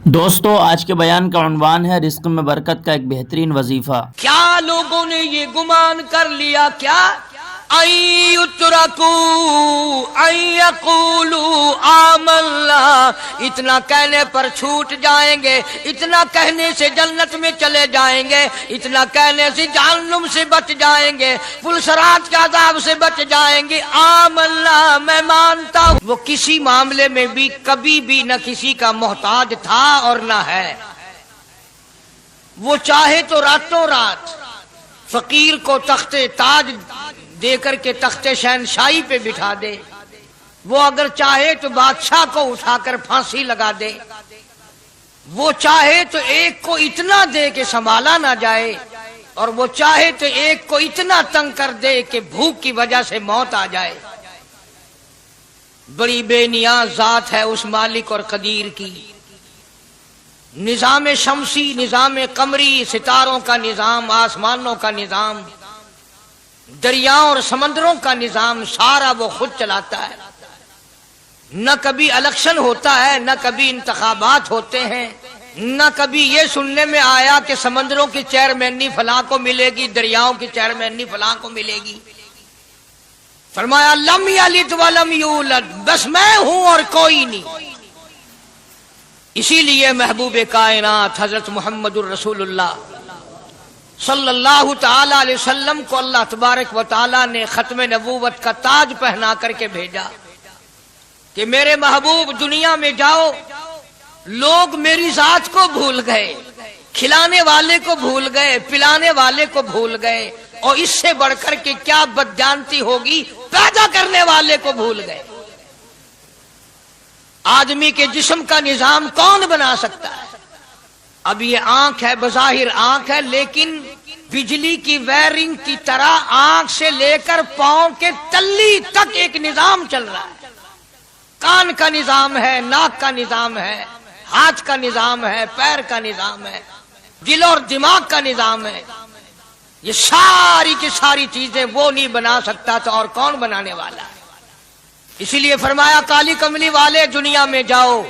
دوستو آج کے بیان کا عنوان ہے رزق میں برکت کا ایک بہترین وظیفہ۔ کیا لوگوں نے یہ گمان کر لیا کیا ان یترکوا ان یقولوا آمنا، اتنا کہنے پر چھوٹ جائیں گے، اتنا کہنے سے جنت میں چلے جائیں گے، اتنا کہنے سے جہنم سے بچ جائیں گے، پلسرات کے عذاب سے بچ جائیں گے۔ آمنا، میں مانتا ہوں۔ وہ کسی معاملے میں بھی کبھی بھی نہ کسی کا محتاج تھا اور نہ ہے۔ وہ چاہے تو راتوں رات فقیر کو تخت تاج دے کر کے تخت شہنشاہی پہ بٹھا دے، وہ اگر چاہے تو بادشاہ کو اٹھا کر پھانسی لگا دے، وہ چاہے تو ایک کو اتنا دے کہ سنبھالا نہ جائے، اور وہ چاہے تو ایک کو اتنا تنگ کر دے کہ بھوک کی وجہ سے موت آ جائے۔ بڑی بے نیاز ذات ہے اس مالک اور قدیر کی۔ نظام شمسی، نظام قمری، ستاروں کا نظام، آسمانوں کا نظام، دریاؤں اور سمندروں کا نظام، سارا وہ خود چلاتا ہے۔ نہ کبھی الیکشن ہوتا ہے، نہ کبھی انتخابات ہوتے ہیں، نہ کبھی یہ سننے میں آیا کہ سمندروں کی چیئرمینی فلاں کو ملے گی، دریاؤں کی چیئرمینی فلاں کو ملے گی۔ فرمایا لم یلد ولم یولد، بس میں ہوں اور کوئی نہیں۔ اسی لیے محبوب کائنات حضرت محمد الرسول اللہ صلی اللہ تعالی علیہ وسلم کو اللہ تبارک و تعالی نے ختم نبوت کا تاج پہنا کر کے بھیجا کہ میرے محبوب دنیا میں جاؤ، لوگ میری ذات کو بھول گئے، کھلانے والے کو بھول گئے، پلانے والے کو بھول گئے، اور اس سے بڑھ کر کے کیا بدجانتی ہوگی، پیدا کرنے والے کو بھول گئے۔ آدمی کے جسم کا نظام کون بنا سکتا ہے؟ اب یہ آنکھ ہے، بظاہر آنکھ ہے، لیکن بجلی کی وائرنگ کی طرح آنکھ سے لے کر پاؤں کے تلی تک ایک نظام چل رہا ہے۔ کان کا نظام ہے، ناک کا نظام ہے، ہاتھ کا نظام ہے، پیر کا نظام ہے، دل اور دماغ کا نظام ہے۔ یہ ساری کی ساری چیزیں وہ نہیں بنا سکتا تو اور کون بنانے والا ہے؟ اسی لیے فرمایا کالی کملی والے دنیا میں جاؤ،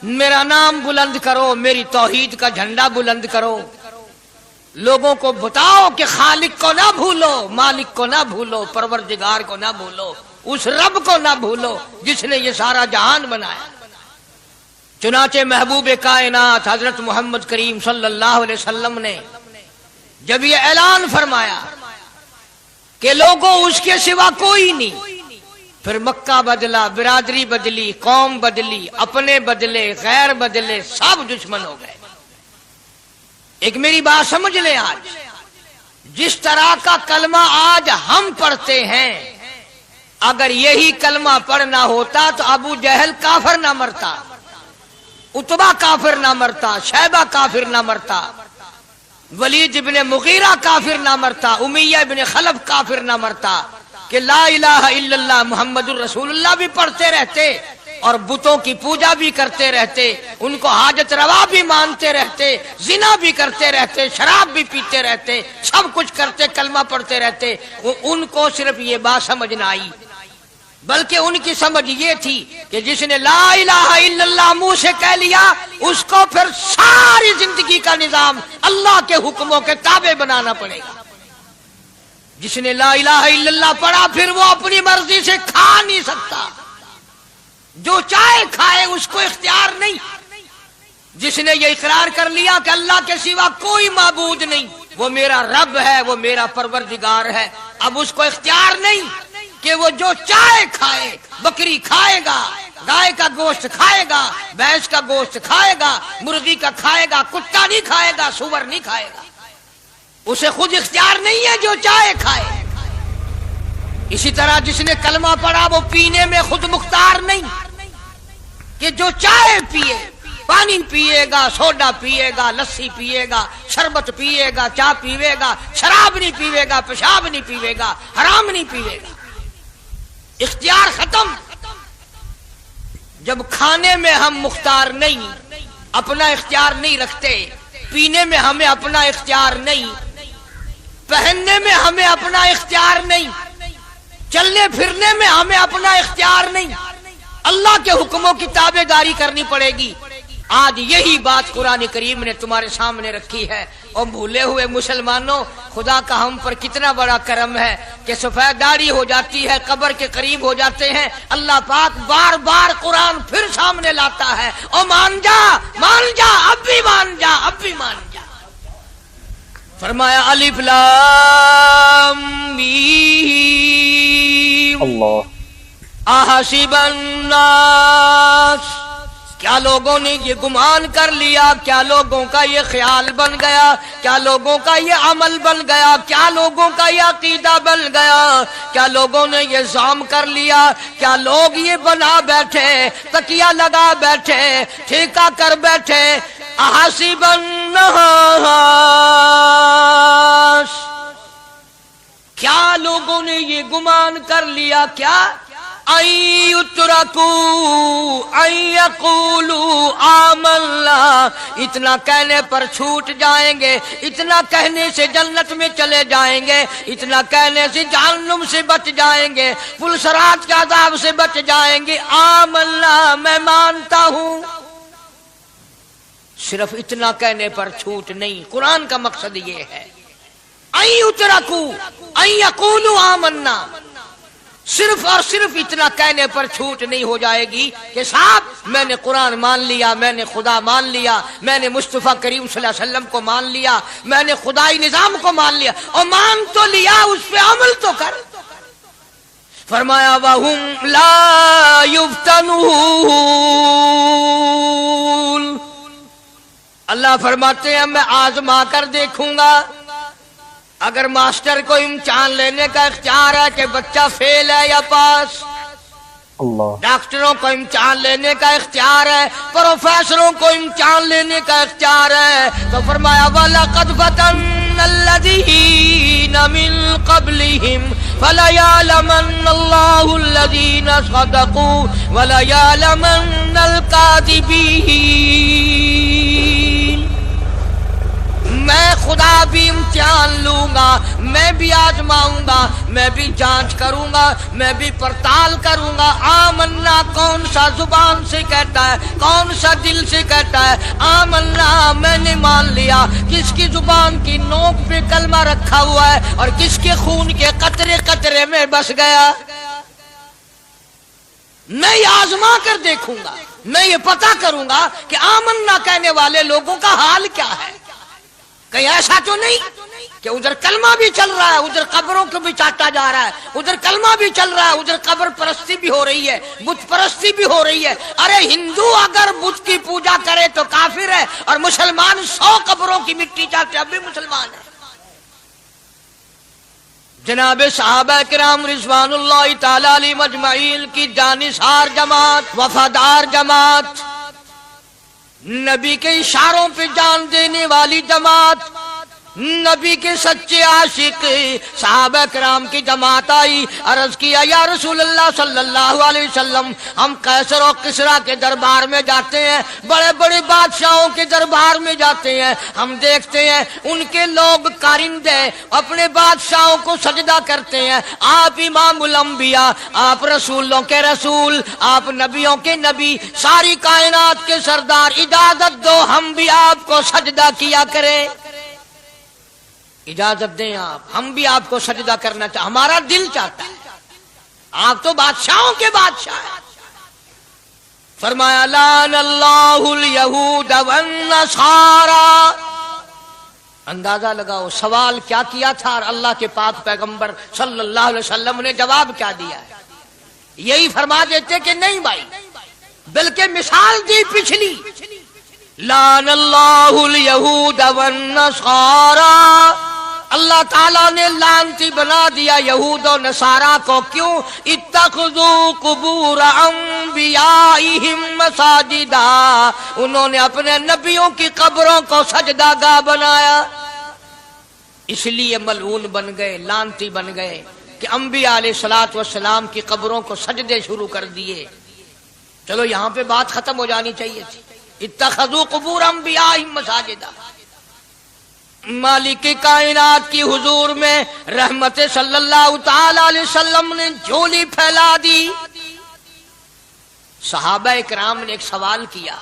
میرا نام بلند کرو، میری توحید کا جھنڈا بلند کرو، لوگوں کو بتاؤ کہ خالق کو نہ بھولو، مالک کو نہ بھولو، پروردگار کو نہ بھولو، اس رب کو نہ بھولو جس نے یہ سارا جہان بنایا۔ چنانچہ محبوب کائنات حضرت محمد کریم صلی اللہ علیہ وسلم نے جب یہ اعلان فرمایا کہ لوگوں اس کے سوا کوئی نہیں، پھر مکہ بدلا، برادری بدلی، قوم بدلی، اپنے بدلے، غیر بدلے، سب دشمن ہو گئے۔ ایک میری بات سمجھ لیں، آج جس طرح کا کلمہ آج ہم پڑھتے ہیں، اگر یہی کلمہ پڑھنا ہوتا تو ابو جہل کافر نہ مرتا، عتبہ کافر نہ مرتا، شیبہ کافر نہ مرتا، ولید ابن مغیرہ کافر نہ مرتا، امیہ ابن خلف کافر نہ مرتا، کہ لا الہ الا اللہ محمد الرسول اللہ بھی پڑھتے رہتے اور بتوں کی پوجا بھی کرتے رہتے، ان کو حاجت روا بھی مانتے رہتے، زنا بھی کرتے رہتے، شراب بھی پیتے رہتے، سب کچھ کرتے، کلمہ پڑھتے رہتے۔ ان کو صرف یہ بات سمجھ نہ آئی، بلکہ ان کی سمجھ یہ تھی کہ جس نے لا الہ الا اللہ منہ سے کہہ لیا، اس کو پھر ساری زندگی کا نظام اللہ کے حکموں کے تابع بنانا پڑے گا۔ جس نے لا الہ الا اللہ پڑھا، پھر وہ اپنی مرضی سے کھا نہیں سکتا، جو چاہے کھائے، اس کو اختیار نہیں۔ جس نے یہ اقرار کر لیا کہ اللہ کے سوا کوئی معبود نہیں، وہ میرا رب ہے، وہ میرا پروردگار ہے، اب اس کو اختیار نہیں کہ وہ جو چاہے کھائے، بکری کھائے گا، گائے کا گوشت کھائے گا، بھینس کا گوشت کھائے گا، مرغی کا کھائے گا، کتا نہیں کھائے گا، سور نہیں کھائے گا، اسے خود اختیار نہیں ہے، جو چاہے کھائے۔ اسی طرح جس نے کلمہ پڑھا وہ پینے میں خود مختار نہیں کہ جو چاہے پیے، پانی پیے گا، سوڈا پیے گا، لسی پیے گا، شربت پیے گا، چائے پیے گا، شراب نہیں پیے گا، پیشاب نہیں پیے گا، حرام نہیں پیے گا، اختیار ختم۔ جب کھانے میں ہم مختار نہیں، اپنا اختیار نہیں رکھتے، پینے میں ہمیں اپنا اختیار نہیں، پہننے میں ہمیں اپنا اختیار نہیں، چلنے پھرنے میں ہمیں اپنا اختیار نہیں، اللہ کے حکموں کی تابع داری کرنی پڑے گی۔ آج یہی بات قرآن کریم نے تمہارے سامنے رکھی ہے۔ اور بھولے ہوئے مسلمانوں، خدا کا ہم پر کتنا بڑا کرم ہے کہ سفید داڑھی ہو جاتی ہے، قبر کے قریب ہو جاتے ہیں، اللہ پاک بار بار قرآن پھر سامنے لاتا ہے، اور مان جا اب بھی مان جا، اب بھی مان جا۔ فرمایا الف لام میم اللہ احسب الناس، کیا لوگوں نے یہ گمان کر لیا، کیا لوگوں کا یہ خیال بن گیا، کیا لوگوں کا یہ عمل بن گیا، کیا لوگوں کا یہ عقیدہ بن گیا، کیا لوگوں نے یہ ظام کر لیا، کیا لوگ یہ بنا بیٹھے، تکیہ لگا بیٹھے، ٹھیکہ کر بیٹھے، احسب الناس، کیا لوگوں نے یہ گمان کر لیا، کیا ان یترکوا ان یقولوا آمنا، اتنا کہنے پر چھوٹ جائیں گے، اتنا کہنے سے جنت میں چلے جائیں گے، اتنا کہنے سے جہنم سے بچ جائیں گے، پلسرات کے عذاب سے بچ جائیں گے، آمنا میں مانتا ہوں۔ صرف اتنا کہنے پر چھوٹ نہیں، قرآن کا مقصد یہ ہے ان یترکوا ان یقولوا آمنا، صرف اور صرف اتنا کہنے پر چھوٹ نہیں ہو جائے گی کہ صاحب میں نے قرآن مان لیا، میں نے خدا مان لیا، میں نے مصطفیٰ کریم صلی اللہ علیہ وسلم کو مان لیا، میں نے خدائی نظام کو مان لیا، اور مان تو لیا، اس پہ عمل تو کر۔ فرمایا وَهُمْ لَا يُفْتَنُونَ، اللہ فرماتے ہیں میں آزما کر دیکھوں گا۔ اگر ماسٹر کو امتحان لینے کا اختیار ہے کہ بچہ فیل ہے یا پاس، اللہ ڈاکٹروں کو امتحان لینے کا اختیار ہے، پروفیسروں کو امتحان لینے کا اختیار ہے، تو فرمایا وَلَقَدْ فَتَنَّا الَّذِينَ مِن قَبْلِهِمْ فَلَيَعْلَمَنَّ اللَّهُ الَّذِينَ صَدَقُوا وَلَيَعْلَمَنَّ الْكَاذِبِينَ۔ میں خدا بھی امتحان لوں گا، میں بھی آزماؤں گا، میں بھی جانچ کروں گا، میں بھی پڑتال کروں گا۔ آمنا کون سا زبان سے کہتا ہے، کون سا دل سے کہتا ہے آمنا میں نے مان لیا، کس کی زبان کی نوک پہ کلمہ رکھا ہوا ہے اور کس کے خون کے قطرے قطرے میں بس گیا۔ میں یہ آزما کر دیکھوں گا، میں یہ پتہ کروں گا کہ آمنا کہنے والے لوگوں کا حال کیا ہے۔ کہیں ایسا تو نہیں کہ ادھر کلمہ بھی چل رہا ہے، ادھر قبروں کو بھی چاٹا جا رہا ہے، ادھر کلمہ بھی چل رہا ہے، ادھر قبر پرستی بھی ہو رہی ہے، بت پرستی بھی ہو رہی ہے۔ ارے ہندو اگر بت کی پوجا کرے تو کافر ہے، اور مسلمان 100 قبروں کی مٹی چاٹے اب بھی مسلمان ہے۔ جناب صحابہ کرام رضوان اللہ تعالی علیہم اجمعین کی جانثار جماعت، وفادار جماعت، نبی کے اشاروں پہ جان دینے والی جماعت، نبی کے سچے عاشق صحابہ کرام کی جماعت آئی، عرض کیا یا رسول اللہ صلی اللہ علیہ وسلم، ہم قیصر و کسریٰ کے دربار میں جاتے ہیں، بڑے بڑے بادشاہوں کے دربار میں جاتے ہیں، ہم دیکھتے ہیں ان کے لوگ کارندے اپنے بادشاہوں کو سجدہ کرتے ہیں، آپ امام الانبیاء، آپ رسولوں کے رسول، آپ نبیوں کے نبی، ساری کائنات کے سردار، اجازت دو ہم بھی آپ کو سجدہ کیا کریں، اجازت دیں آپ، ہم بھی آپ کو سجدہ کرنا چاہتے، ہمارا دل چاہتا ہے، آپ تو بادشاہوں کے بادشاہ ہیں۔ فرمایا لعن اللہ الیہود والنصارى، اندازہ لگاؤ سوال کیا کیا تھا اور اللہ کے پاک پیغمبر صلی اللہ علیہ وسلم نے جواب کیا دیا ہے؟ یہی فرما دیتے کہ نہیں بھائی، بلکہ مثال دی پچھلی، لعن اللہ الیہود والنصارى، اللہ تعالیٰ نے لعنتی بنا دیا یہود و نصارہ کو، کیوں؟ اتخذوا قبور انبیائہم مساجدا، انہوں نے اپنے نبیوں کی قبروں کو سجدہ گاہ بنایا، اس لیے ملعون بن گئے، لعنتی بن گئے کہ انبیاء علیہ الصلوۃ والسلام کی قبروں کو سجدے شروع کر دیے۔ چلو یہاں پہ بات ختم ہو جانی چاہیے تھی، اتخذوا قبور انبیائہم مساجدا۔ مالک کائنات کی حضور میں رحمت صلی اللہ تعالی علیہ وسلم نے جھولی پھیلا دی۔ صحابہ کرام نے ایک سوال کیا،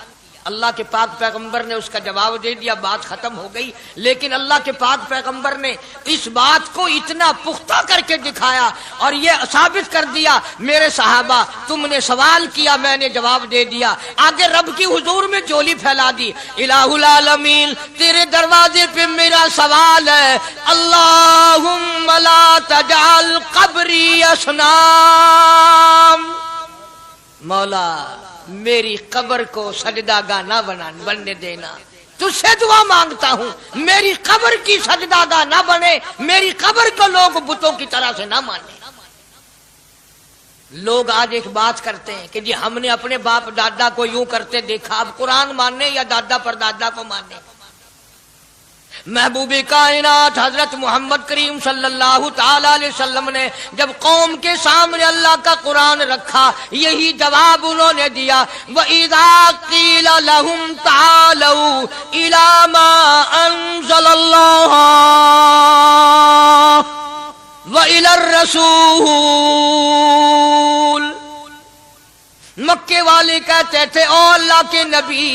اللہ کے پاک پیغمبر نے اس کا جواب دے دیا، بات ختم ہو گئی. لیکن اللہ کے پاک پیغمبر نے اس بات کو اتنا پختہ کر کے دکھایا اور یہ ثابت کر دیا، میرے صحابہ تم نے سوال کیا میں نے جواب دے دیا. آگے رب کی حضور میں جولی پھیلا دی. الہ العالمین تیرے دروازے پہ میرا سوال ہے، اللہم لا تجعل قبری اصنام، مولا میری قبر کو سجدہ گاہ نہ بننے دینا. تجھ سے دعا مانگتا ہوں میری قبر کی سجدہ گاہ نہ بنے، میری قبر کو لوگ بتوں کی طرح سے نہ مانے. لوگ آج ایک بات کرتے ہیں کہ جی ہم نے اپنے باپ دادا کو یوں کرتے دیکھا، اب قرآن ماننے یا دادا پر دادا کو ماننے. محبوب کائنات حضرت محمد کریم صلی اللہ تعالی علیہ وسلم نے جب قوم کے سامنے اللہ کا قرآن رکھا، یہی جواب انہوں نے دیا، وَإِذَا قِيلَ لَهُمْ تَعَالَوْا إِلَى مَا أَنزَلَ اللَّهُ وَإِلَى الرَّسُولِ، مکے والے کہتے تھے او اللہ کے نبی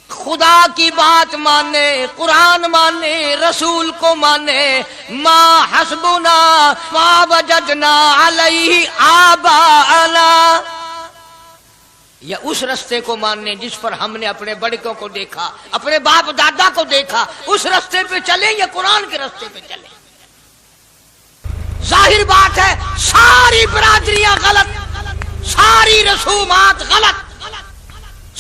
خدا کی بات مانے، قرآن مانے، رسول کو مانے، ما حسبنا ما وجدنا علیہ آباءنا، یا اس رستے کو ماننے جس پر ہم نے اپنے بڑکوں کو دیکھا، اپنے باپ دادا کو دیکھا، اس رستے پہ چلیں یا قرآن کے رستے پہ چلیں. ظاہر بات ہے ساری برادریاں غلط، ساری رسومات غلط،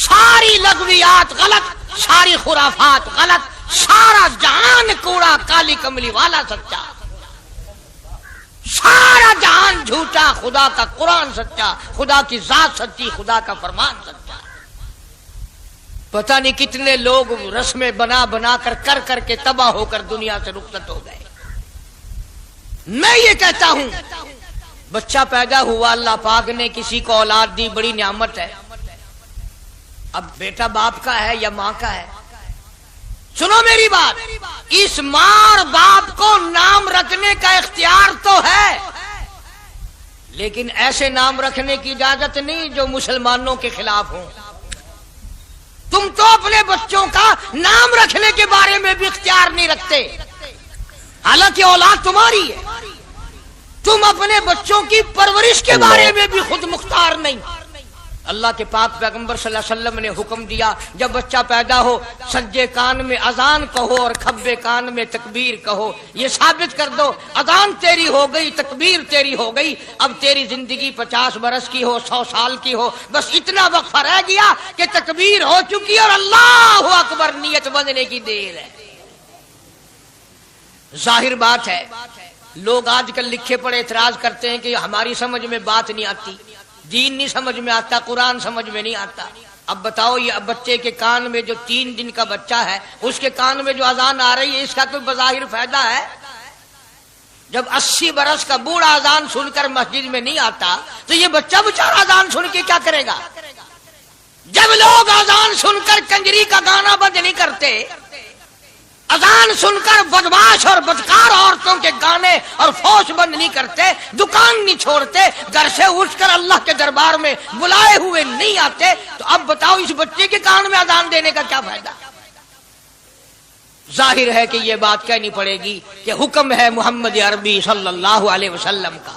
ساری لغویات غلط، ساری خرافات غلط، سارا جہان کوڑا کالی کملی والا سچا، سارا جہان جھوٹا، خدا کا قرآن سچا، خدا کی ذات سچی، خدا کا فرمان سچا. پتہ نہیں کتنے لوگ رسمیں بنا بنا کر کے تباہ ہو کر دنیا سے رخصت ہو گئے. میں یہ کہتا ہوں بچہ پیدا ہوا، اللہ پاک نے کسی کو اولاد دی، بڑی نعمت ہے. اب بیٹا باپ کا ہے یا ماں کا ہے؟ سنو میری بات، اس ماں اور باپ کو نام رکھنے کا اختیار تو ہے، لیکن ایسے نام رکھنے کی اجازت نہیں جو مسلمانوں کے خلاف ہوں. تم تو اپنے بچوں کا نام رکھنے کے بارے میں بھی اختیار نہیں رکھتے، حالانکہ اولاد تمہاری ہے. تم اپنے بچوں کی پرورش کے بارے میں بھی خود مختار نہیں. اللہ کے پاک پیغمبر صلی اللہ علیہ وسلم نے حکم دیا جب بچہ پیدا ہو سجے کان میں اذان کہو اور کھبے کان میں تکبیر کہو. یہ ثابت کر دو اذان تیری ہو گئی، تکبیر تیری ہو گئی، اب تیری زندگی 50 برس کی ہو، 100 سال کی ہو، بس اتنا وقفہ رہ گیا کہ تکبیر ہو چکی اور اللہ اکبر نیت بندنے کی دیر ہے. ظاہر بات ہے لوگ آج کل لکھے پڑے اعتراض کرتے ہیں کہ ہماری سمجھ میں بات نہیں آتی، دین نہیں سمجھ میں آتا، قرآن سمجھ میں نہیں آتا. اب بتاؤ یہ بچے کے کان میں جو 3 دن کا بچہ ہے اس کے کان میں جو اذان آ رہی ہے اس کا کوئی بظاہر فائدہ ہے؟ جب 80 برس کا بوڑھا اذان سن کر مسجد میں نہیں آتا تو یہ بچہ بیچارہ اذان سن کے کیا کرے گا؟ جب لوگ اذان سن کر کنجری کا گانا بند نہیں کرتے، اذان سن کر بدماش اور بدکار عورتوں کے گانے اور فوش بند نہیں کرتے، دکان نہیں چھوڑتے، گھر سے اٹھ کر اللہ کے دربار میں بلائے ہوئے نہیں آتے، تو اب بتاؤ اس بچے کے کان میں اذان دینے کا کیا فائدہ؟ ظاہر ہے کہ یہ بات کہنی پڑے گی کہ حکم ہے محمد عربی صلی اللہ علیہ وسلم کا،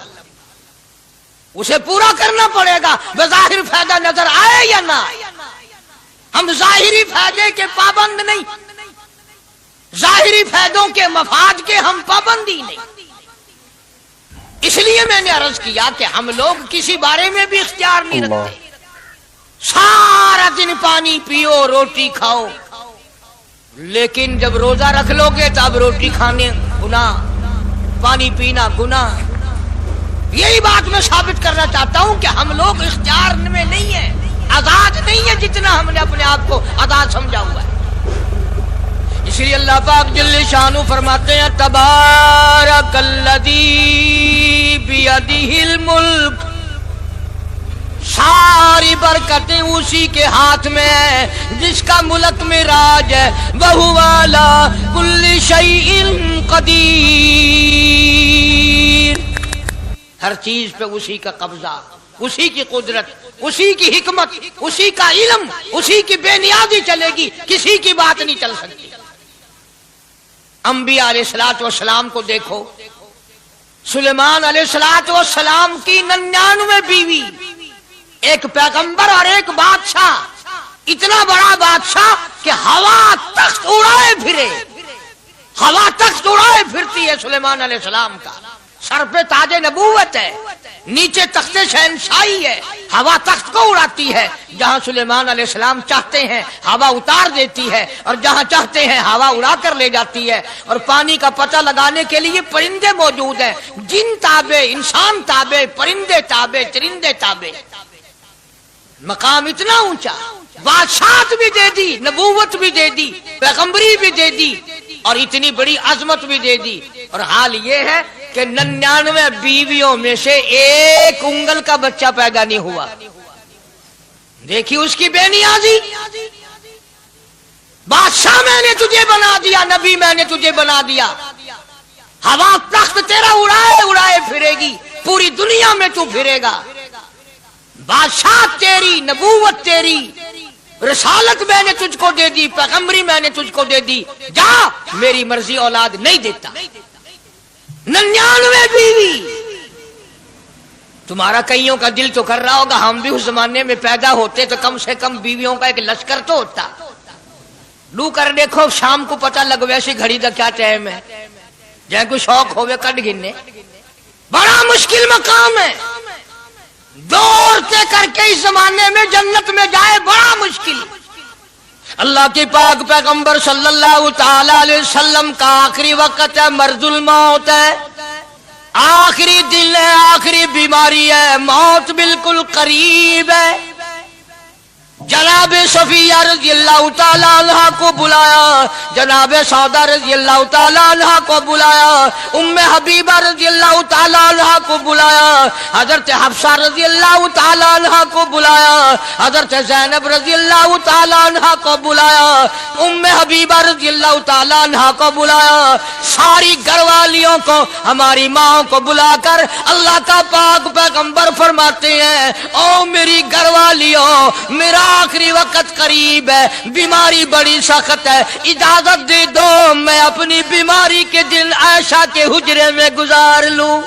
اسے پورا کرنا پڑے گا، بظاہر فائدہ نظر آئے یا نہ آئے. ہم ظاہری فائدے کے پابند نہیں، ظاہری فائدوں کے مفاد کے ہم پابندی نہیں. اس لیے میں نے عرض کیا کہ ہم لوگ کسی بارے میں بھی اختیار نہیں رکھتے. سارا دن پانی پیو، روٹی کھاؤ، لیکن جب روزہ رکھ لو گے تو اب روٹی کھانے گناہ، پانی پینا گناہ. یہی بات میں ثابت کرنا چاہتا ہوں کہ ہم لوگ اختیار میں نہیں ہیں، آزاد نہیں ہے جتنا ہم نے اپنے آپ کو آزاد سمجھا ہوا ہے. اس لیے اللہ پاک جل شانہ فرماتے ہیں تبارک الذی بیدہ الملک، ساری برکتیں اسی کے ہاتھ میں ہیں جس کا ملک میں راج ہے، وَهُوَ عَلَى كُلِّ شَيْءٍ قدیر. ہر چیز پہ اسی کا قبضہ، اسی کی قدرت. اسی کی حکمت، اسی کا علم، اسی کی بے نیازی چلے گی، کسی کی بات نہیں چل سکتی۔ انبیاء علیہ الصلوۃ والسلام کو دیکھو، سلیمان علیہ الصلوۃ والسلام کی 99 بیوی، ایک پیغمبر اور ایک بادشاہ، اتنا بڑا بادشاہ کہ ہوا تخت اڑائے پھرے، ہوا تخت اڑائے پھرتی ہے سلیمان علیہ السلام کا، سر پہ تاج نبوت ہے، نیچے تخت شہنشاہی ہے، ہوا تخت کو اڑاتی ہے، جہاں سلیمان علیہ السلام چاہتے ہیں ہوا اتار دیتی ہے، اور جہاں چاہتے ہیں ہوا اڑا کر لے جاتی ہے، اور پانی کا پتہ لگانے کے لیے پرندے موجود ہیں، جن تابع، انسان تابع، پرندے تابع، چرندے تابع۔ مقام اتنا اونچا، بادشاہت بھی دے دی، نبوت بھی دے دی، پیغمبری بھی دے دی، اور اتنی بڑی عظمت بھی دے دی، اور حال یہ ہے کہ 99 بیویوں میں سے ایک انگل کا بچہ پیدا نہیں ہوا۔ دیکھی اس کی بے نیازی، بادشاہ میں نے تجھے بنا دیا، نبی میں نے تجھے بنا دیا، ہوا تخت تیرا اڑائے اڑائے پھرے گی، پوری دنیا میں تو پھرے گا، بادشاہ تیری، نبوت تیری، رسالت میں نے تجھ کو دے دی، پیغمبری میں نے تجھ کو دے دی، جا، میری مرضی اولاد نہیں دیتا۔ 99 بیوی۔ تمہارا کئیوں کا دل تو کر رہا ہوگا ہم بھی اس زمانے میں پیدا ہوتے تو کم سے کم بیویوں کا ایک لشکر تو ہوتا۔ لو کر دیکھو، شام کو پتہ لگ ویسی گھڑی کا کیا ٹائم ہے، جہاں کوئی شوق ہوئے کٹ گننے، بڑا مشکل مقام ہے، دو عورتیں کر کے اس زمانے میں جنت میں جائے بڑا مشکل۔ اللہ کے پاک پیغمبر صلی اللہ تعالی علیہ وسلم کا آخری وقت ہے، مرض الموت ہے، آخری دن ہے، آخری بیماری ہے، موت بالکل قریب ہے۔ جناب صفیہ رضی اللہ تعالیٰ عنہ کو بلایا، جناب سودا رضی اللہ تعالیٰ عنہ کو بلایا، ام حبیبہ رضی اللہ تعالیٰ عنہ کو بلایا، حضرت حفصہ رضی اللہ تعالیٰ عنہ کو بلایا، حضرت زینب رضی اللہ تعالیٰ عنہ کو بلایا، ام حبیبہ رضی اللہ تعالیٰ عنہ کو بلایا، ساری گھر والیوں کو، ہماری ماں کو بلا کر اللہ کا پاک پیغمبر فرماتے ہیں، او میری گھر والیوں، میرا آخری وقت قریب ہے، بیماری بڑی سخت ہے، اجازت دے دو میں اپنی بیماری کے دن عائشہ کے حجرے میں گزار لوں۔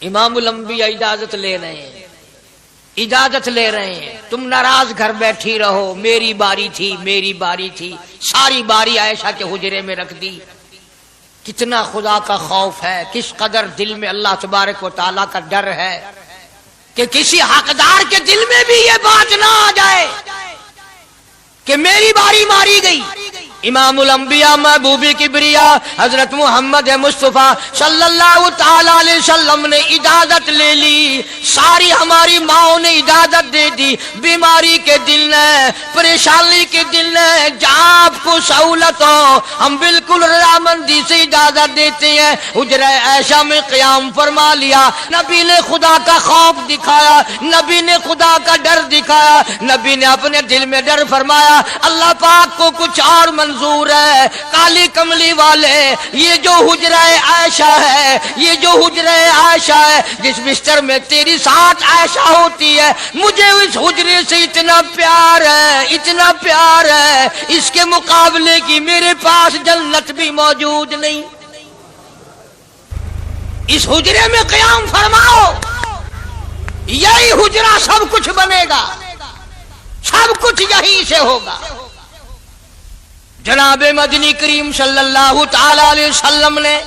امام الانبیاء اجازت لے رہے ہیں، اجازت لے رہے ہیں، تم ناراض گھر بیٹھی رہو، میری باری تھی، میری باری تھی، ساری باری عائشہ کے حجرے میں رکھ دی۔ کتنا خدا کا خوف ہے، کس قدر دل میں اللہ تبارک و تعالیٰ کا ڈر ہے کہ کسی حقدار کے دل میں بھی یہ بات نہ آ جائے کہ میری باری ماری گئی۔ امام الانبیاء محبوب کبریا حضرت محمد مصطفیٰ صلی اللہ تعالی علیہ وسلم نے اجازت لے لی، ساری ہماری ماؤں نے اجازت دے دی، بیماری کے دل ہے، پریشانی کے دل ہے، جہاں آپ کو سہولت ہو ہم بالکل رضامندی سے اجازت دیتے ہیں۔ حجرہ عائشہ میں قیام فرما لیا، نبی نے خدا کا خوف دکھایا، نبی نے خدا کا ڈر دکھایا، نبی نے اپنے دل میں ڈر فرمایا اللہ پاک کو کچھ اور منظور ہے، کالی کملی والے، یہ جو حجرہ عائشہ ہے، یہ جو حجرہ عائشہ ہے، جس بستر میں تیری ساتھ عائشہ ہوتی ہے، مجھے اس حجرے سے اتنا پیار ہے، اتنا پیار ہے، اس کے مقابلے کی میرے پاس جنت بھی موجود نہیں۔ اس حجرے میں قیام فرماؤ، یہی حجرہ سب کچھ بنے گا، سب کچھ یہیں سے ہوگا۔ جناب مدنی کریم صلی اللہ تعالی علیہ وسلم نے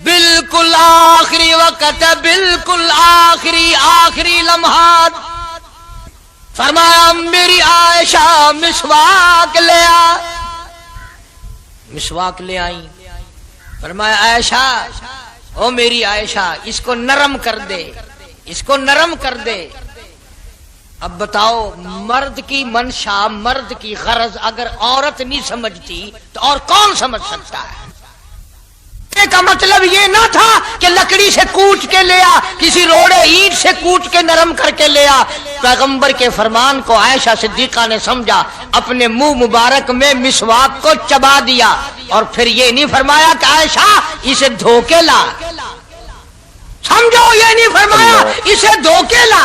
بالکل آخری وقت، بالکل آخری لمحات فرمایا میری عائشہ مسواک لے آ، مسواک لے آئی، فرمایا عائشہ، او میری عائشہ اس کو نرم کر دے، اس کو نرم کر دے۔ اب بتاؤ، مرد کی منشا، مرد کی غرض اگر عورت نہیں سمجھتی تو اور کون سمجھ سکتا ہے؟ کا مطلب یہ نہ تھا کہ لکڑی سے کوٹ کے لیا، کسی روڑے اینٹ سے کوٹ کے نرم کر کے لیا۔ پیغمبر کے فرمان کو عائشہ صدیقہ نے سمجھا، اپنے منہ مبارک میں مسواک کو چبا دیا، اور پھر یہ نہیں فرمایا کہ عائشہ اسے دھو کے لا، سمجھو، یہ نہیں فرمایا اسے دھو کے لا،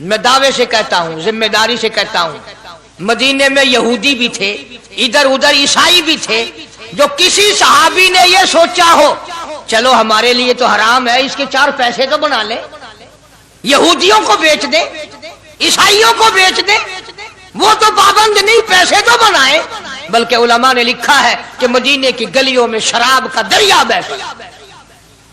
میں دعوے سے کہتا ہوں, ذمہ داری سے کہتا ہوں, مدینے میں یہودی بھی تھے, ادھر ادھر عیسائی بھی تھے, جو کسی صحابی نے یہ سوچا ہو چلو ہمارے لیے تو حرام ہے, اس کے 4 پیسے تو بنا لیں, یہودیوں کو بیچ دیں, عیسائیوں کو بیچ دیں, وہ تو پابند نہیں, پیسے تو بنائیں. بلکہ علماء نے لکھا ہے کہ مدینے کی گلیوں میں شراب کا دریا بہہ پڑا,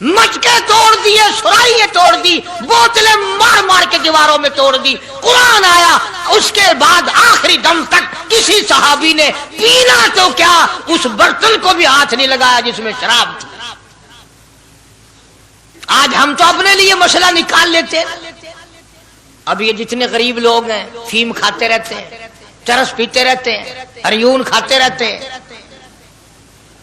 مٹکے توڑ دیے, سرائیاں توڑ دی, بوتلیں مار مار کے دیواروں میں توڑ دی. قرآن آیا, اس کے بعد آخری دم تک کسی صحابی نے پینا تو کیا اس برتن کو بھی ہاتھ نہیں لگایا جس میں شراب تھی. آج ہم تو اپنے لیے مسئلہ نکال لیتے ہیں. اب یہ جتنے غریب لوگ ہیں فیم کھاتے رہتے ہیں, چرس پیتے رہتے ہیں, ہریون کھاتے رہتے ہیں,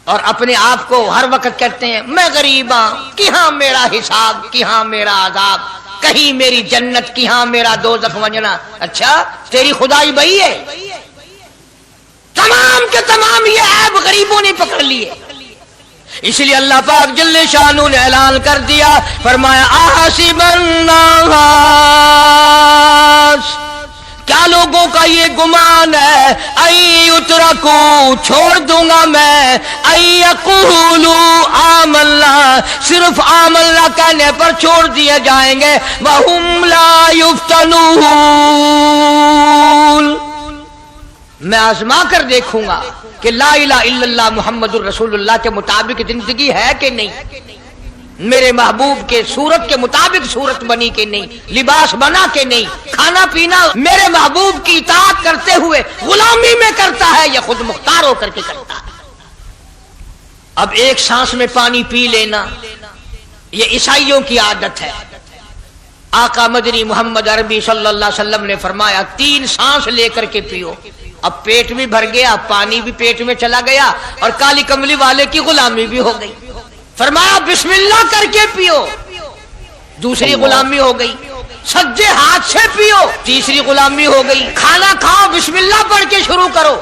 اور اپنے آپ کو ہر وقت کہتے ہیں میں غریب ہوں, کہاں میرا حساب, کہاں میرا عذاب, کہیں میری جنت, کہاں میرا دوزخ وجنا. اچھا تیری خدائی بھئی ہے؟ تمام کے تمام یہ عیب غریبوں نے پکڑ لیے. اس لیے اللہ پاک جل شانہ نے اعلان کر دیا, فرمایا احسب الناس, کیا لوگوں کا یہ گمان ہے, ان یترکوا, چھوڑ دوں گا میں, ان یقولوا آمنا, صرف آمنا کہنے پر چھوڑ دیے جائیں گے, وہم لا یفتنون, میں آزما کر دیکھوں گا کہ لا الہ الا اللہ محمد الرسول اللہ کے مطابق زندگی ہے کہ نہیں, میرے محبوب کے صورت کے مطابق صورت بنی کہ نہیں, لباس بنا کہ نہیں, کھانا پینا میرے محبوب کی اطاعت کرتے ہوئے غلامی میں کرتا ہے یا خود مختار ہو کر کے کرتا ہے. اب ایک سانس میں پانی پی لینا یہ عیسائیوں کی عادت ہے. آقا مدنی محمد عربی صلی اللہ علیہ وسلم نے فرمایا 3 سانس لے کر کے پیو. اب پیٹ بھی بھر گیا, پانی بھی پیٹ میں چلا گیا, اور کالی کملی والے کی غلامی بھی ہو گئی. فرمایا بسم اللہ کر کے پیو, دوسری غلامی ہو گئی. سجے ہاتھ سے پیو, تیسری غلامی ہو گئی. کھانا کھاؤ بسم اللہ پڑھ کے شروع کرو.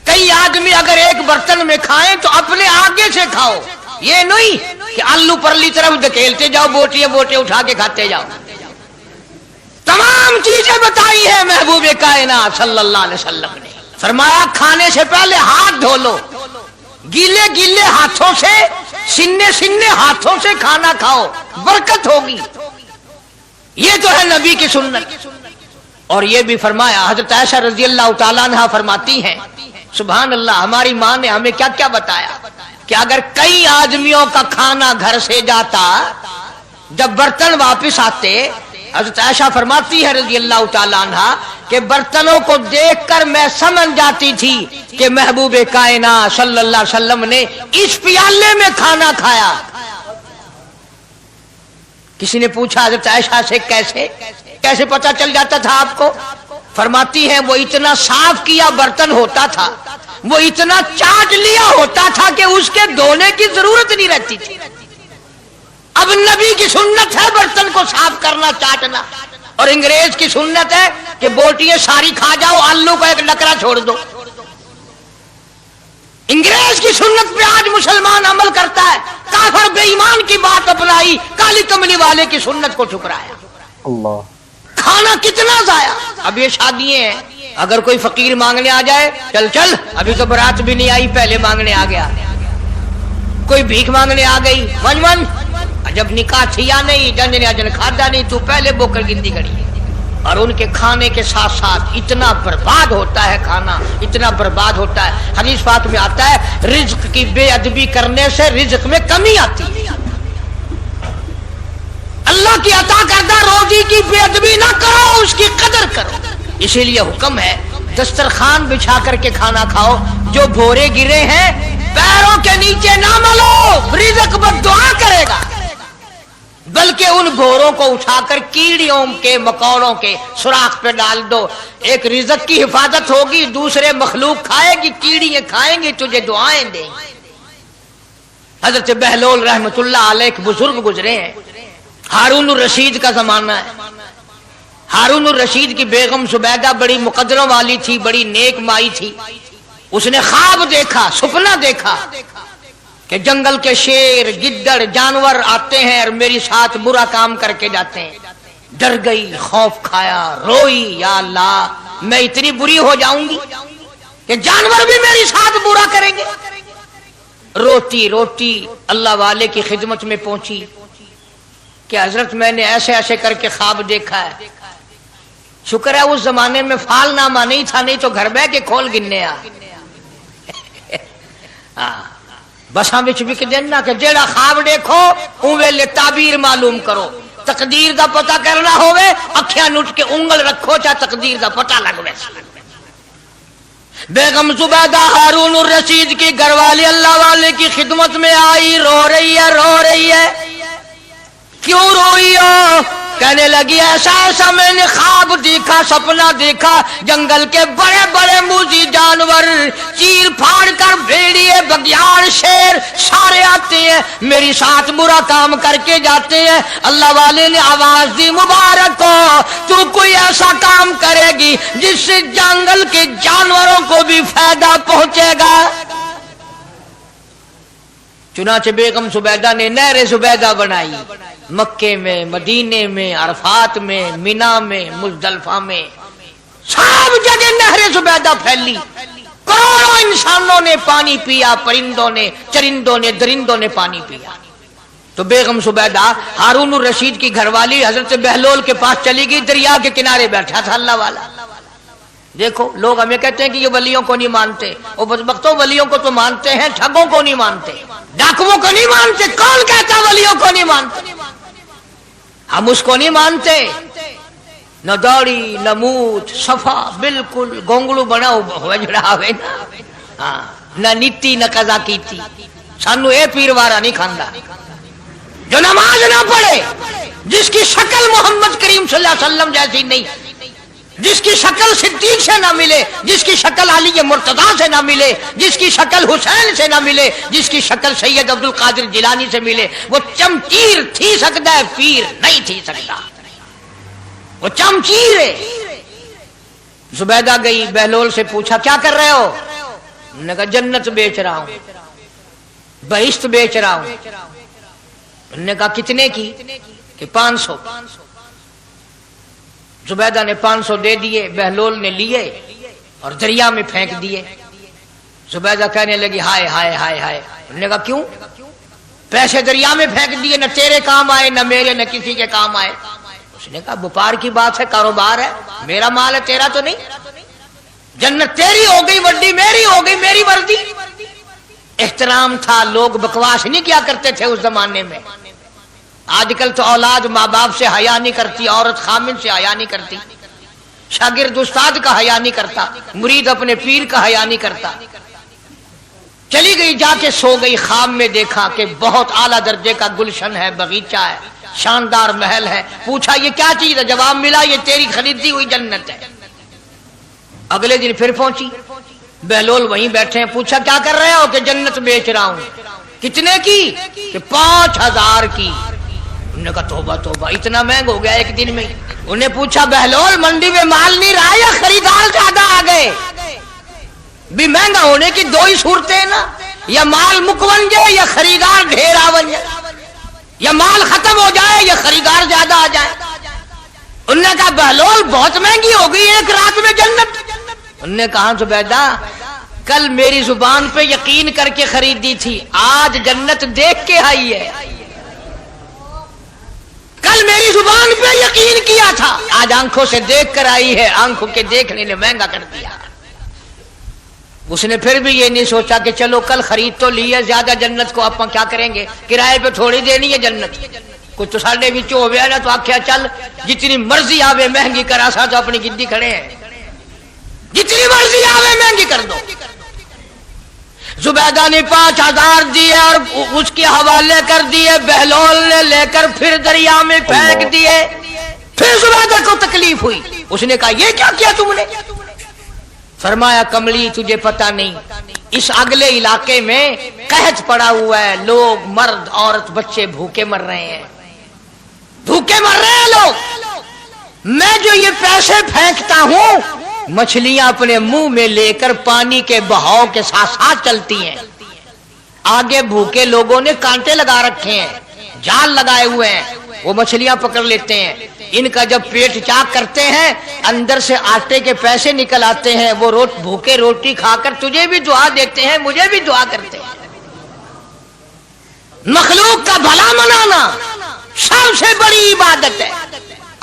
کئی آدمی اگر ایک برتن میں کھائیں تو اپنے آگے سے کھاؤ, یہ نہیں کہ آلو پرلی طرف دھکیلتے جاؤ, بوٹیاں بوٹے اٹھا کے کھاتے جاؤ. تمام چیزیں بتائی ہے محبوب کائنات صلی اللہ علیہ وسلم نے. فرمایا کھانے سے پہلے ہاتھ دھو لو, گیلے گیلے ہاتھوں سے, سننے سننے ہاتھوں سے کھانا کھاؤ, برکت ہوگی. یہ تو ہے نبی کی سنت. اور یہ بھی فرمایا, حضرت عائشہ رضی اللہ تعالیٰ عنہا فرماتی ہیں, سبحان اللہ, ہماری ماں نے ہمیں کیا کیا بتایا کہ اگر کئی آدمیوں کا کھانا گھر سے جاتا, جب برتن واپس آتے, حضرت عائشہ فرماتی ہے رضی اللہ تعالیٰ عنہا کہ برتنوں کو دیکھ کر میں سمجھ جاتی تھی کہ محبوب کائنات صلی اللہ علیہ وسلم نے اس پیالے میں کھانا کھایا. کسی نے پوچھا حضرت عائشہ سے کیسے پتہ چل جاتا تھا آپ کو؟ فرماتی ہیں وہ اتنا صاف کیا برتن ہوتا تھا, وہ اتنا چاٹ لیا ہوتا تھا کہ اس کے دھونے کی ضرورت نہیں رہتی تھی. اب نبی کی سنت ہے برتن کو صاف کرنا, چاٹنا, اور انگریز کی سنت ہے کہ بوٹیاں ساری کھا جاؤ, آلو کا ایک نکرا چھوڑ دو. انگریز کی سنت پہ آج مسلمان عمل کرتا ہے, کافر بے ایمان کی بات اپنائی, کالی کملی والے کی سنت کو ٹھکرایا. اللہ, کھانا کتنا ضائع. اب یہ شادیاں ہیں, اگر کوئی فقیر مانگنے آ جائے, چل ابھی تو برات بھی نہیں آئی پہلے مانگنے آ گیا. کوئی بھیک مانگنے آ گئی, من جب نکاح تھیا نہیں, جن نے اجن کھادا نہیں, تو پہلے بوکر گندی کری. اور ان کے کھانے کے ساتھ ساتھ اتنا برباد ہوتا ہے کھانا, اتنا برباد ہوتا ہے. حدیث پاک میں آتا ہے رزق کی بے ادبی کرنے سے رزق میں کمی آتی ہے. اللہ کی عطا کردہ روزی کی بے ادبی نہ کرو, اس کی قدر کرو. اسی لیے حکم ہے دسترخوان بچھا کر کے کھانا کھاؤ. جو بھورے گرے ہیں پیروں کے نیچے نہ ملو, رزق بد دعا کرے گا, بلکہ ان بھوروں کو اٹھا کر کیڑیوں کے مکوڑوں کے سوراخ پہ ڈال دو. ایک رزق کی حفاظت ہوگی, دوسرے مخلوق کھائے گی, کیڑیاں کھائیں گی, تجھے دعائیں دیں گی. حضرت بہلول رحمت اللہ علیہ ایک بزرگ گزرے ہیں, ہارون الرشید کا زمانہ ہے. ہارون الرشید کی بیگم زبیدہ بڑی مقدروں والی تھی, بڑی نیک مائی تھی. اس نے خواب دیکھا, سپنا دیکھا کہ جنگل کے شیر, گدڑ, جانور آتے ہیں اور میری ساتھ برا کام کر کے جاتے ہیں. ڈر گئی، خوف کھایا، روئی، یا اللہ میں اتنی بری ہو جاؤں گی کہ جانور بھی میری ساتھ برا کریں گے۔ روتی روتی اللہ والے کی خدمت میں پہنچی کہ حضرت میں نے ایسے ایسے کر کے خواب دیکھا ہے۔ شکر ہے اس زمانے میں فال نامہ نہیں تھا، نہیں تو گھر بہ کے کھول گننے آ بساں وچ وک دینا کہ جیڑا خواب دیکھو اون ویلے تعبیر معلوم کرو۔ تقدیر دا پتہ کرنا ہوئے اکھیاں نٹ کے انگل رکھو چا تقدیر دا پتہ لگ ویسا۔ بیگم زبیدہ ہارون الرشید کی گھر والی اللہ والے کی خدمت میں آئی، رو رہی ہے۔ کیوں روئی ہو؟ کہنے لگی ایسا ایسا میں نے خواب دیکھا، سپنا دیکھا، جنگل کے بڑے بڑے موذی جانور چیر پھاڑ کر بھیڑیے، بگیار، شیر سارے آتے ہیں، میری ساتھ برا کام کر کے جاتے ہیں۔ اللہ والے نے آواز دی مبارک ہو تو کوئی ایسا کام کرے گی جس سے جنگل کے جانوروں کو بھی فائدہ پہنچے گا۔ چنانچہ بیگم زبیدہ نے نہر زبیدہ بنائی، مکے میں، مدینے میں، عرفات میں، مینا میں، مزدلفہ میں، سب جگہ نہر زبیدہ پھیلی۔ کروڑوں انسانوں نے پانی پیا، پرندوں نے، چرندوں نے، درندوں نے پانی پیا۔ تو بیگم زبیدہ ہارون الرشید کی گھر والی حضرت بہلول کے پاس چلی گئی، دریا کے کنارے بیٹھا تھا اللہ والا۔ دیکھو لوگ ہمیں کہتے ہیں کہ یہ ولیوں کو نہیں مانتے، وہ بدبختوں ولیوں کو تو مانتے ہیں، ٹھگوں کو نہیں مانتے، ڈاکوؤں کو نہیں مانتے۔ کون کہتا ولیوں کو نہیں مانتے؟ ہم اس کو نہیں مانتے، نہ داڑھی نہ مونچھ، صفا بالکل گونگلو بنا ہوا جڑا ہوئے نا، نہ نیتی نہ قضا کیتی، سانو اے پیروارا نہیں کھاندا۔ جو نماز نہ پڑھے، جس کی شکل محمد کریم صلی اللہ علیہ وسلم جیسی نہیں، جس کی شکل صدیق سے نہ ملے، جس کی شکل علی مرتضیٰ سے نہ ملے، جس کی شکل حسین سے نہ ملے، جس کی شکل سید عبد القادر جیلانی سے ملے، وہ چمچیر تھی سکتا ہے، پیر نہیں تھی سکتا، وہ چمچیر ہے۔ زبیدہ گئی، بہلول سے پوچھا کیا کر رہے ہو؟ انہوں نے کہا جنت بیچ رہا ہوں، بہشت بیچ رہا ہوں۔ انہوں نے کہا کتنے کی؟ کہ 500۔ زبیدہ نے 500 دے دیے، بہلول نے لیے اور دریا میں پھینک دیے۔ زبیدہ کہنے لگی ہائے ہائے ہائے ہائے۔ انہوں نے کہا کیوں؟ پیسے دریا میں پھینک دیے، نہ تیرے کام آئے نہ میرے، نہ کسی کے کام آئے۔ اس نے کہا وپار کی بات ہے، کاروبار ہے، میرا مال ہے تیرا تو نہیں، جنت تیری ہو گئی وڈی، میری ہو گئی، میری وردی۔ احترام تھا، لوگ بکواس نہیں کیا کرتے تھے اس زمانے میں۔ آج کل تو اولاد ماں باپ سے حیا نہیں کرتی، عورت خامن سے حیا نہیں کرتی، شاگرد استاد کا حیا نہیں کرتا، مرید اپنے پیر کا حیا نہیں کرتا۔ چلی گئی، جا کے سو گئی، خواب میں دیکھا کہ بہت اعلیٰ درجے کا گلشن ہے، باغیچہ ہے، شاندار محل ہے۔ پوچھا یہ کیا چیز ہے؟ جواب ملا یہ تیری خریدی ہوئی جنت ہے۔ اگلے دن پھر پہنچی، بہلول وہیں بیٹھے ہیں۔ پوچھا کیا کر رہے ہو؟ کہ جنت بیچ رہا ہوں۔ کتنے کی؟ کہ 5000 کی۔ انہوں نے کہا توبہ توبہ، اتنا مہنگا ہو گیا ایک دن میں۔ انہیں پوچھا بہلول منڈی میں مال نہیں رہا یا خریدار زیادہ آ گئے؟ بھی مہنگا ہونے کی دو ہی صورتیں ہیں نا، یا مال مکون جائے یا خریدار ڈھیر آ جائے، یا مال ختم ہو جائے یا خریدار زیادہ آ جائے۔ انہوں نے کہا بہلول بہت مہنگی ہو گئی ایک رات میں جنت۔ انہوں نے کہا زبیدہ کل میری زبان پہ یقین کر کے خریدی تھی، آج جنت دیکھ کے آئی ہے۔ کل میری زبان پہ یقین کیا تھا، آج آنکھوں سے دیکھ کر آئی ہے، آنکھوں کے دیکھنے نے مہنگا کر دیا۔ اس نے پھر بھی یہ نہیں سوچا کہ چلو کل خرید تو لی ہے، زیادہ جنت کو آپ کیا کریں گے، کرائے پہ تھوڑی دینی ہے جنت۔ کچھ تو ساڑھے بھی ہو گیا نا، تو آخیا چل جتنی مرضی آوے مہنگی کرا سا، تو اپنی گدی کھڑے ہیں، جتنی مرضی آوے مہنگی کر دو۔ زبیدہ نے 5000 دیے اور اس کے حوالے کر دیے، بہلول نے لے کر پھر دریا میں پھینک دیے۔ پھر زبیدہ کو تکلیف ہوئی، اس نے کہا یہ کیا کیا تم نے؟ فرمایا کملی تجھے پتہ نہیں، اس اگلے علاقے میں قحط پڑا ہوا ہے، لوگ مرد عورت بچے بھوکے مر رہے ہیں، بھوکے مر رہے ہیں لوگ۔ میں جو یہ پیسے پھینکتا ہوں، مچھلیاں اپنے منہ میں لے کر پانی کے بہاؤ کے ساتھ ساتھ چلتی ہیں، آگے بھوکے لوگوں نے کانٹے لگا رکھے ہیں، جال لگائے ہوئے ہیں، وہ مچھلیاں پکڑ لیتے ہیں، ان کا جب پیٹ چاک کرتے ہیں اندر سے آٹے کے پیسے نکل آتے ہیں، وہ بھوکے روٹی کھا کر تجھے بھی دعا دیتے ہیں، مجھے بھی دعا کرتے ہیں۔ مخلوق کا بھلا منانا سب سے بڑی عبادت ہے۔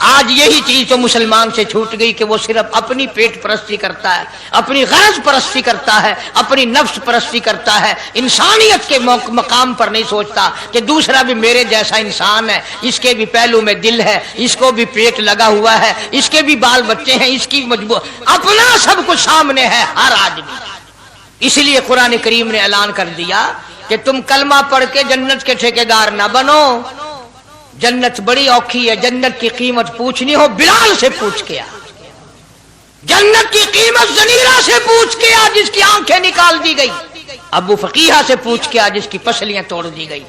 آج یہی چیز تو مسلمان سے چھوٹ گئی کہ وہ صرف اپنی پیٹ پرستی کرتا ہے، اپنی غرض پرستی کرتا ہے، اپنی نفس پرستی کرتا ہے، انسانیت کے مقام پر نہیں سوچتا کہ دوسرا بھی میرے جیسا انسان ہے، اس کے بھی پہلو میں دل ہے، اس کو بھی پیٹ لگا ہوا ہے، اس کے بھی بال بچے ہیں، اس کی مجبور اپنا سب کچھ سامنے ہے ہر آدمی۔ اس لیے قرآن کریم نے اعلان کر دیا کہ تم کلمہ پڑھ کے جنت کے ٹھیکیدار نہ بنو، جنت بڑی اوکھی ہے، جنت کی قیمت پوچھنی ہو بلال سے پوچھ کے آ، جنت کی قیمت زنیرہ سے پوچھ کے آ جس کی آنکھیں نکال دی گئی، ابو فقیہہ سے پوچھ کے آ جس کی پسلیاں توڑ دی گئی۔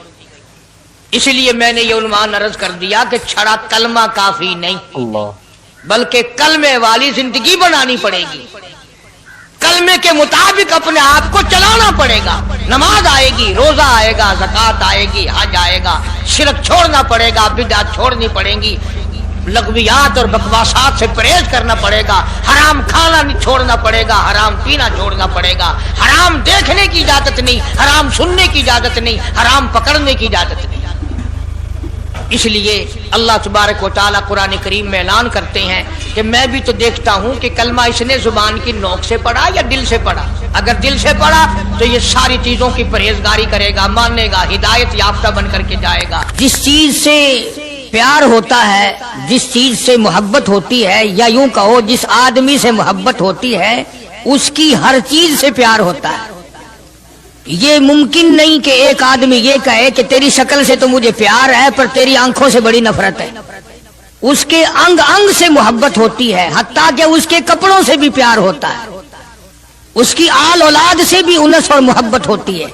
اس لیے میں نے یہ عنوان عرض کر دیا کہ چھڑا کلمہ کافی نہیں، بلکہ کلمے والی زندگی بنانی پڑے گی، کلمے کے مطابق اپنے آپ کو چلانا پڑے گا، نماز آئے گی، روزہ آئے گا، زکوٰۃ آئے گی، حج آئے گا، شرک چھوڑنا پڑے گا، بدعت چھوڑنی پڑیں گی، لغویات اور بکواسات سے پرہیز کرنا پڑے گا، حرام کھانا نہیں چھوڑنا پڑے گا، حرام پینا چھوڑنا پڑے گا، حرام دیکھنے کی اجازت نہیں، حرام سننے کی اجازت نہیں، حرام پکڑنے کی اجازت نہیں۔ اس لیے اللہ تبارک و تعالیٰ قرآن کریم میں اعلان کرتے ہیں کہ میں بھی تو دیکھتا ہوں کہ کلمہ اس نے زبان کی نوک سے پڑھا یا دل سے پڑھا۔ اگر دل سے پڑھا تو یہ ساری چیزوں کی پرہیزگاری کرے گا، مانے گا، ہدایت یافتہ بن کر کے جائے گا۔ جس چیز سے پیار ہوتا ہے، جس چیز سے محبت ہوتی ہے، یا یوں کہو جس آدمی سے محبت ہوتی ہے اس کی ہر چیز سے پیار ہوتا ہے۔ یہ ممکن نہیں کہ ایک آدمی یہ کہے کہ تیری شکل سے تو مجھے پیار ہے پر تیری آنکھوں سے بڑی نفرت ہے۔ اس کے انگ انگ سے محبت ہوتی ہے، حتیٰ کہ اس کے کپڑوں سے بھی پیار ہوتا ہے، اس کی آل اولاد سے بھی انس اور محبت ہوتی ہے۔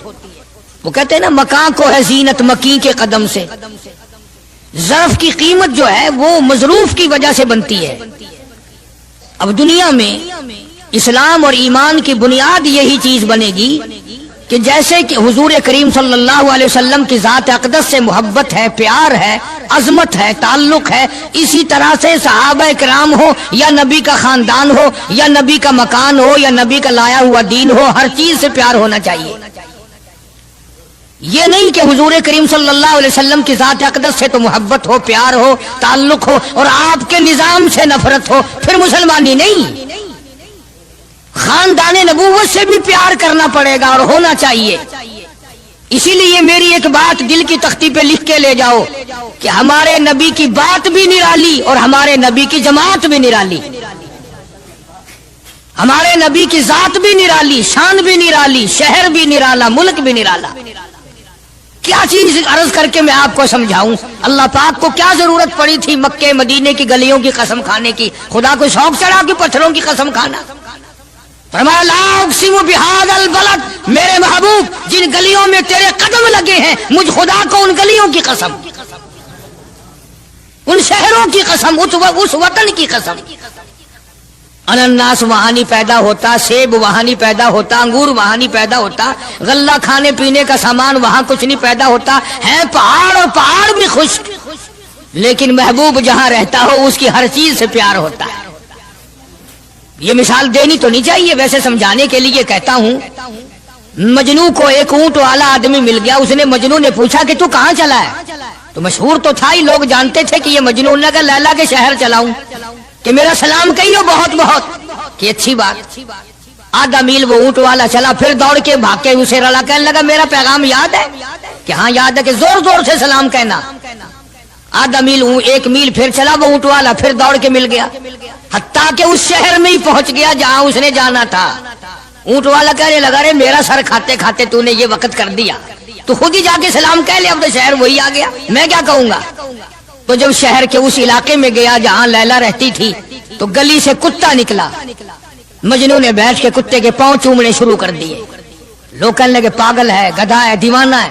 وہ کہتے ہیں نا مکاں کو ہے زینت مکیں کے قدم سے، ظرف کی قیمت جو ہے وہ مظروف کی وجہ سے بنتی ہے۔ اب دنیا میں اسلام اور ایمان کی بنیاد یہی چیز بنے گی کہ جیسے کہ حضور کریم صلی اللہ علیہ وسلم کی ذات اقدس سے محبت ہے، پیار ہے، عظمت ہے، تعلق ہے، اسی طرح سے صحابہ کرام ہو یا نبی کا خاندان ہو یا نبی کا مکان ہو یا نبی کا لایا ہوا دین ہو، ہر چیز سے پیار ہونا چاہیے۔ یہ نہیں کہ حضور کریم صلی اللہ علیہ وسلم کی ذات اقدس سے تو محبت ہو، پیار ہو، تعلق ہو اور آپ کے نظام سے نفرت ہو، پھر مسلمانی نہیں۔ خاندان نبوت سے بھی پیار کرنا پڑے گا اور ہونا چاہیے۔ اسی لیے میری ایک بات دل کی تختی پہ لکھ کے لے جاؤ کہ ہمارے نبی کی بات بھی نرالی اور ہمارے نبی کی جماعت بھی نرالی، ہمارے نبی کی ذات بھی نرالی، شان بھی نرالی، شہر بھی نرالا، ملک بھی نرالا۔ کیا چیز عرض کر کے میں آپ کو سمجھاؤں؟ اللہ پاک کو کیا ضرورت پڑی تھی مکے مدینے کی گلیوں کی قسم کھانے کی؟ خدا کو شوق چڑھا کہ پتھروں کی قسم کھانا؟ فرمایا لا اقسم بہذا البلد، میرے محبوب جن گلیوں میں تیرے قدم لگے ہیں مجھ خدا کو ان گلیوں کی قسم، ان شہروں کی قسم، اس وطن کی قسم۔ انناس وہاں نہیں پیدا ہوتا، سیب وہاں نہیں پیدا ہوتا، انگور وہاں نہیں پیدا ہوتا، غلہ کھانے پینے کا سامان وہاں کچھ نہیں پیدا ہوتا، ہے پہاڑ اور پہاڑ بھی خشک، لیکن محبوب جہاں رہتا ہو اس کی ہر چیز سے پیار ہوتا ہے۔ یہ مثال دینی تو نہیں چاہیے، ویسے سمجھانے کے لیے کہتا ہوں۔ مجنو کو ایک اونٹ والا آدمی مل گیا، اس نے مجنو نے پوچھا کہ تو کہاں چلا ہے؟ تو مشہور تو تھا ہی، لوگ جانتے تھے کہ یہ مجنو نے کہا لیلا کے شہر چلاؤں کہ میرا سلام کہیو بہت بہت، کہ اچھی بات۔ آدھا میل وہ اونٹ والا چلا، پھر دوڑ کے بھاگ کے اسے رلا، کہنے لگا میرا پیغام یاد ہے؟ کہ ہاں یاد ہے، کہ زور زور سے سلام کہنا۔ آدھا میل ایک میل پھر چلا وہ اونٹ والا، پھر دوڑ کے مل گیا، حتیٰ کہ اس شہر میں ہی پہنچ گیا جہاں اس نے جانا تھا۔ اونٹ والا کہنے لگا رے میرا سر کھاتے کھاتے تو نے یہ وقت کر دیا، تو خود ہی جا کے سلام کہہ لے، اب تو شہر وہی آ گیا، میں کیا کہوں گا؟ تو جب شہر کے اس علاقے میں گیا جہاں لیلا رہتی تھی تو گلی سے کتا نکلا، مجنو نے بیٹھ کے کتے کے پاؤں چومنے شروع کر دیے۔ لوگ کہنے لگے پاگل ہے، گدھا ہے، دیوانہ ہے۔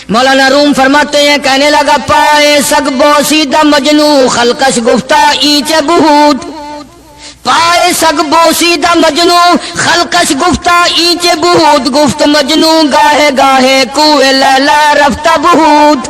مولانا روم فرماتے ہیں کہنے لگا پائے سگ بوسیدہ مجنو خلقش گفتہ اینچ بہود، پائے سگ بوسیدہ مجنو خلقش گفتہ اینچ بہود، گفت مجنو گاہے گاہے کوئے لیلا رفتہ بہود۔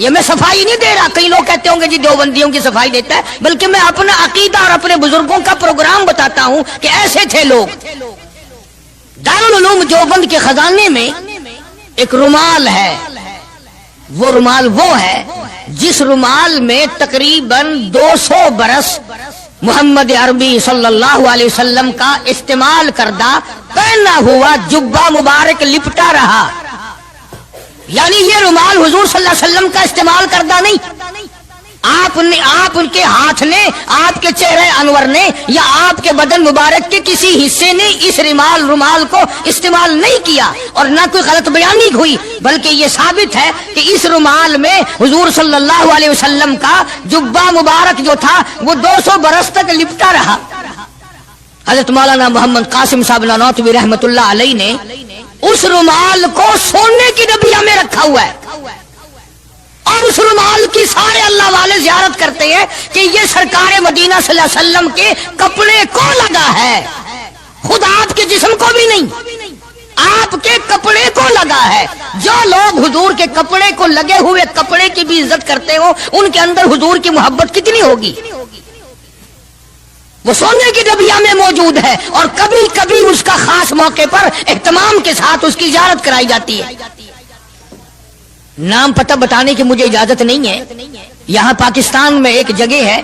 یہ میں صفائی نہیں دے رہا، کئی لوگ کہتے ہوں گے جی دیوبندیوں کی صفائی دیتا ہے، بلکہ میں اپنا عقیدہ اور اپنے بزرگوں کا پروگرام بتاتا ہوں کہ ایسے تھے لوگ۔ دارالعلوم دیوبند کے خزانے میں ایک رومال ہے، وہ رومال وہ ہے جس رومال میں تقریباً 200 برس محمد عربی صلی اللہ علیہ وسلم کا استعمال کردہ پہنا ہوا جبہ مبارک لپٹا رہا۔ یعنی یہ رومال حضور صلی اللہ علیہ وسلم کا استعمال کردہ نہیں، آپ ان کے ہاتھ نے، آپ کے چہرے انور نے یا آپ کے بدن مبارک کے کسی حصے نے اس رومال کو استعمال نہیں کیا، اور نہ کوئی غلط بیانی ہوئی، بلکہ یہ ثابت ہے کہ اس رومال میں حضور صلی اللہ علیہ وسلم کا جبہ مبارک جو تھا وہ 200 برس تک لپٹا رہا۔ حضرت مولانا محمد قاسم صاحب نانوتوی رحمۃ اللہ علیہ نے اس رومال کو سونے کی ڈبیا میں رکھا ہوا ہے، اور اس رومال کی سارے اللہ والے زیارت کرتے ہیں کہ یہ سرکار مدینہ صلی اللہ علیہ وسلم کے کپڑے کو لگا ہے، خود آپ کے جسم کو بھی نہیں، آپ کے کپڑے کو لگا ہے۔ جو لوگ حضور کے کپڑے کو لگے ہوئے کپڑے کی بھی عزت کرتے ہو، ان کے اندر حضور کی محبت کتنی ہوگی؟ وہ سونے کی ڈبیا میں موجود ہے، اور کبھی کبھی اس کا خاص موقع پر اہتمام کے ساتھ اس کی زیارت کرائی جاتی ہے۔ نام پتہ بتانے کی مجھے اجازت نہیں ہے، یہاں پاکستان میں ایک جگہ ہے،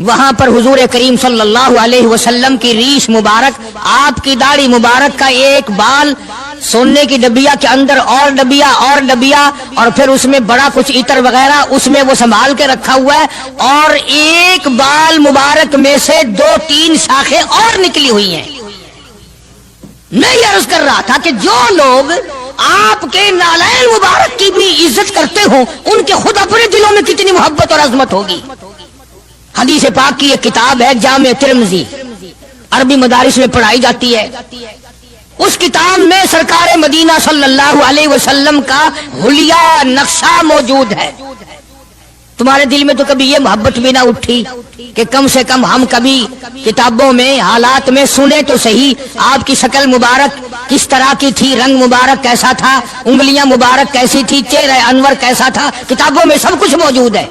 وہاں پر حضور کریم صلی اللہ علیہ وسلم کی ریش مبارک، آپ کی داڑھی مبارک کا ایک بال سونے کی ڈبیا کے اندر اور ڈبیا اور پھر اس میں بڑا کچھ عطر وغیرہ اس میں وہ سنبھال کے رکھا ہوا ہے، اور ایک بال مبارک میں سے 2-3 شاخیں اور نکلی ہوئی ہیں۔ میں یہ عرض کر رہا تھا کہ جو لوگ آپ کے نالین مبارک کی بھی عزت کرتے ہوں، ان کے خود اپنے دلوں میں کتنی محبت اور عظمت ہوگی۔ حدیث پاک کی ایک کتاب ہے جامع ترمذی، عربی مدارس میں پڑھائی جاتی ہے، اس کتاب میں سرکار مدینہ صلی اللہ علیہ وسلم کا حلیہ نقشہ موجود ہے۔ تمہارے دل میں تو کبھی یہ محبت بھی نہ اٹھی کہ کم سے کم ہم کبھی کتابوں میں حالات میں سنیں تو صحیح، آپ کی شکل مبارک کس طرح کی تھی، رنگ مبارک کیسا تھا، انگلیاں مبارک کیسی تھی، چہرہ انور کیسا تھا، کتابوں میں سب کچھ موجود ہے۔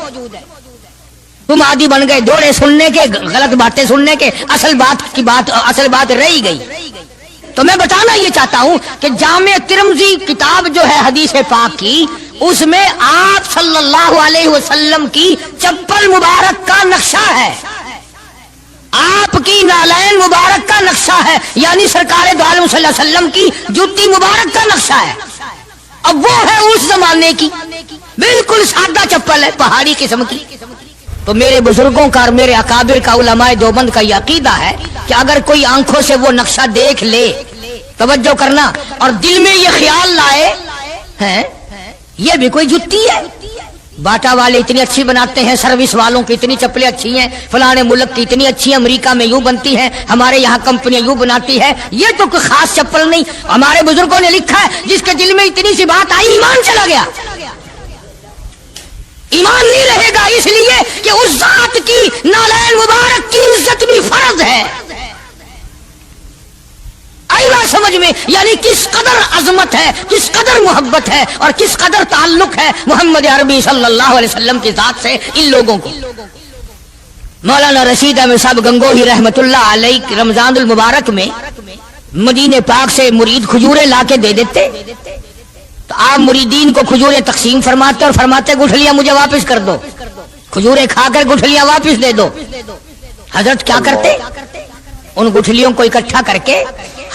تم عادی بن گئے دوڑے سننے کے، غلط باتیں سننے کے، اصل بات رہی گئی۔ تو میں بتانا یہ چاہتا ہوں کہ جامع ترمذی کتاب جو ہے حدیث پاک کی، اس میں آپ صلی اللہ علیہ وسلم کی چپل مبارک کا نقشہ ہے، آپ کی نالین مبارک کا نقشہ ہے، یعنی سرکار دو عالم صلی اللہ علیہ وسلم کی جوتی مبارک کا نقشہ ہے۔ اب وہ ہے اس زمانے کی بالکل سادہ چپل ہے، پہاڑی قسم کی۔ تو میرے بزرگوں کا اور میرے اکابر کا، علماء دیوبند کا یہ عقیدہ ہے کہ اگر کوئی آنکھوں سے وہ نقشہ دیکھ لے، توجہ کرنا، اور دل میں یہ خیال لائے ہیں یہ بھی کوئی جتی ہے، باٹا والے اتنی اچھی بناتے ہیں، سروس والوں کی اتنی چپلیں اچھی ہیں، فلانے ملک کی اتنی اچھی ہیں، امریکہ میں یوں بنتی ہیں، ہمارے یہاں کمپنیاں یوں بناتی ہے، یہ تو کوئی خاص چپل نہیں۔ ہمارے بزرگوں نے لکھا ہے جس کے دل میں اتنی سی بات آئی، ایمان چلا گیا، ایمان نہیں رہے گا، اس لیے کہ اس ذات کی نالین مبارک کی عزت بھی فرض ہے۔ آئی بات سمجھ میں؟ یعنی کس قدر عظمت ہے، کس قدر محبت ہے، اور کس قدر تعلق ہے محمد عربی صلی اللہ علیہ وسلم کی ذات سے ان لوگوں کو۔ مولانا رشید احمد صاحب گنگوہی رحمت اللہ علیہ رمضان المبارک میں مدینے پاک سے مرید کھجوریں لا کے دے دیتے، تو آپ مریدین کو کھجوریں تقسیم فرماتے اور فرماتے گٹھلیاں مجھے واپس کر دو، کھجوریں کھا کر گٹھلیاں واپس دے دو۔ حضرت کیا کرتے؟ ان گٹھلیوں کو اکٹھا کر کے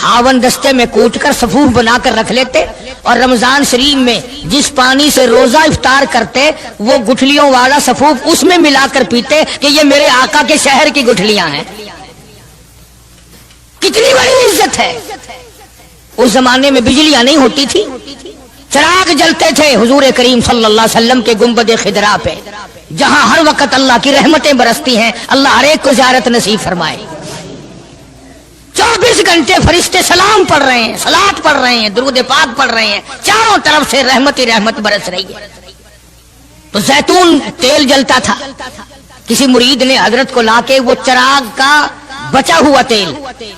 ہاون دستے میں کوٹ کر صفوف بنا کر رکھ لیتے، اور رمضان شریف میں جس پانی سے روزہ افطار کرتے وہ گٹھلیوں والا صفوف اس میں ملا کر پیتے کہ یہ میرے آقا کے شہر کی گٹھلیاں ہیں۔ کتنی بڑی عزت ہے۔ اس زمانے میں بجلیاں نہیں ہوتی تھی، چراغ جلتے تھے حضور کریم صلی اللہ علیہ وسلم کے گنبد خضرا پہ، جہاں ہر وقت اللہ کی رحمتیں برستی ہیں۔ اللہ ہر ایک کو زیارت نصیب فرمائے۔ 24 گھنٹے فرشتے سلام پڑھ رہے ہیں، صلات پڑھ رہے ہیں، درود پاک پڑھ رہے ہیں، چاروں طرف سے رحمت ہی رحمت برس رہی ہے۔ تو زیتون تیل جلتا تھا، کسی مرید نے حضرت کو لا کے وہ چراغ کا بچا ہوا تیل،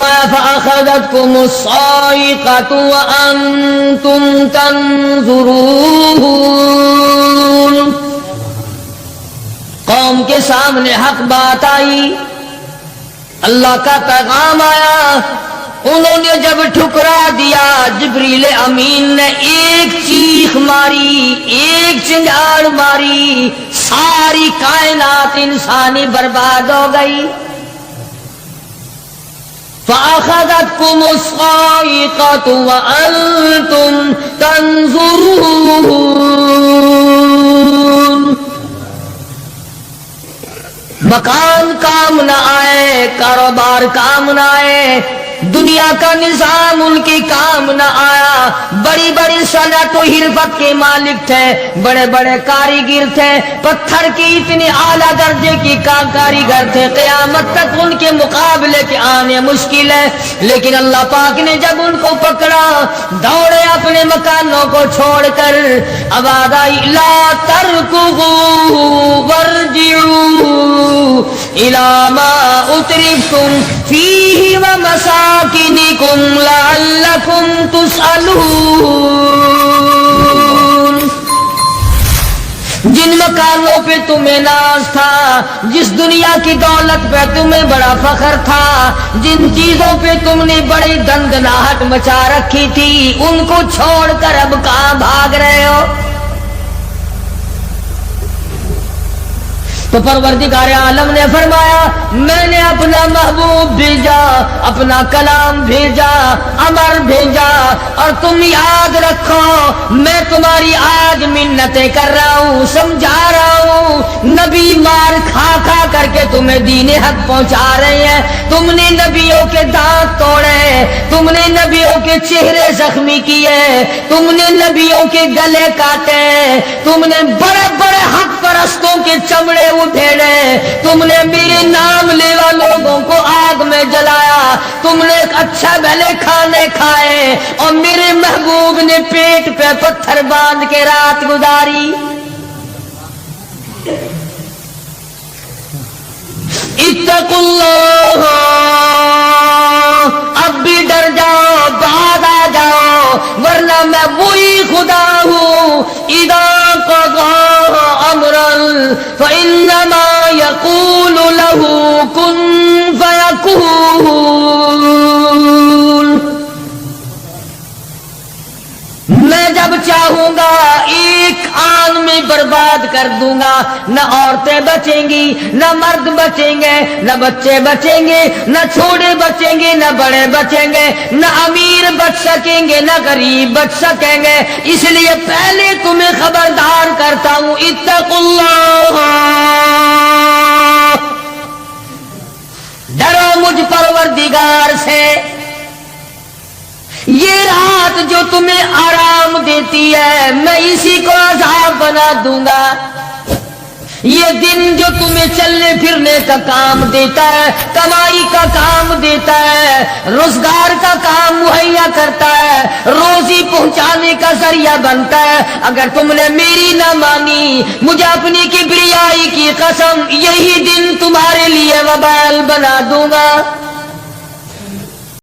فأخذتكم الصاعقة وأنتم تنظرون। قوم کے سامنے حق بات آئی، اللہ کا پیغام آیا، انہوں نے جب ٹھکرا دیا، جبریل امین نے ایک چیخ ماری، ایک چنگاڑ ماری، ساری کائنات انسانی برباد ہو گئی۔ فَأَخَذَتْكُمُ الصَّاعِقَةُ وَأَنْتُمْ تَنْظُرُونَ۔ مکان کام نہ آئے، کاروبار کام نہ آئے، دنیا کا نظام ان کی کام نہ آیا۔ بڑی بڑی صنعت و حرفت کے مالک تھے، بڑے بڑے کاریگر تھے، پتھر کی اتنی اعلیٰ درجے کی کاریگر تھے، قیامت تک ان کے مقابلے کے آنے مشکل ہے۔ لیکن اللہ پاک نے جب ان کو پکڑا، دوڑے اپنے مکانوں کو چھوڑ کر، آواز آئی لا ترکضوا وارجعوا الی ما اترفتم فیہ ومساکنکم لعلکم تسألون۔ جن مکانوں پہ تمہیں ناز تھا، جس دنیا کی دولت پہ تمہیں بڑا فخر تھا، جن چیزوں پہ تم نے بڑی دندناہٹ مچا رکھی تھی، ان کو چھوڑ کر اب کہاں بھاگ رہے ہو؟ تو پروردگار عالم نے فرمایا میں نے اپنا محبوب بھیجا، اپنا کلام بھیجا، امر بھیجا، اور تم یاد رکھو میں تمہاری آج منتیں کر رہا ہوں، سمجھا رہا ہوں۔ نبی مار کھا کھا کر کے تمہیں دین حق پہنچا رہے ہیں، تم نے نبیوں کے دانت توڑے، تم نے نبیوں کے چہرے زخمی کیے، تم نے نبیوں کے گلے کاٹے، تم نے بڑے بڑے حق پرستوں کے چمڑے اٹھیڑے، تم نے میرے نام لیوا لوگوں کو آگ میں جلایا، تم نے اچھا بھلے کھانے کھائے، اور میرے محبوب نے پیٹ پہ پتھر باندھ کے رات گزاری۔ اتقوا اللہ، اب بھی ڈر جاؤ، بعد آ جاؤ، ورنہ میں وہی خدا ہوں اذا قضى امرا فانما يقول له كن فيكون۔ میں جب چاہوں گا ایک آن میں برباد کر دوں گا، نہ عورتیں بچیں گی، نہ مرد بچیں گے، نہ بچے بچیں گے، نہ چھوٹے بچیں گے، نہ بڑے بچیں گے، نہ امیر بچ سکیں گے، نہ غریب بچ سکیں گے۔ اس لیے پہلے تمہیں خبردار کرتا ہوں اتقوا اللہ، ڈرو مجھ پروردگار سے۔ یہ رات جو تمہیں آرام دیتی ہے میں اسی کو عذاب بنا دوں گا. یہ دن جو تمہیں چلنے پھرنے کا کام دیتا ہے، کمائی کا کام دیتا ہے، روزگار کا کام مہیا کرتا ہے، روزی پہنچانے کا ذریعہ بنتا ہے، اگر تم نے میری نہ مانی، مجھے اپنی کبریائی کی قسم، یہی دن تمہارے لیے وبال بنا دوں گا.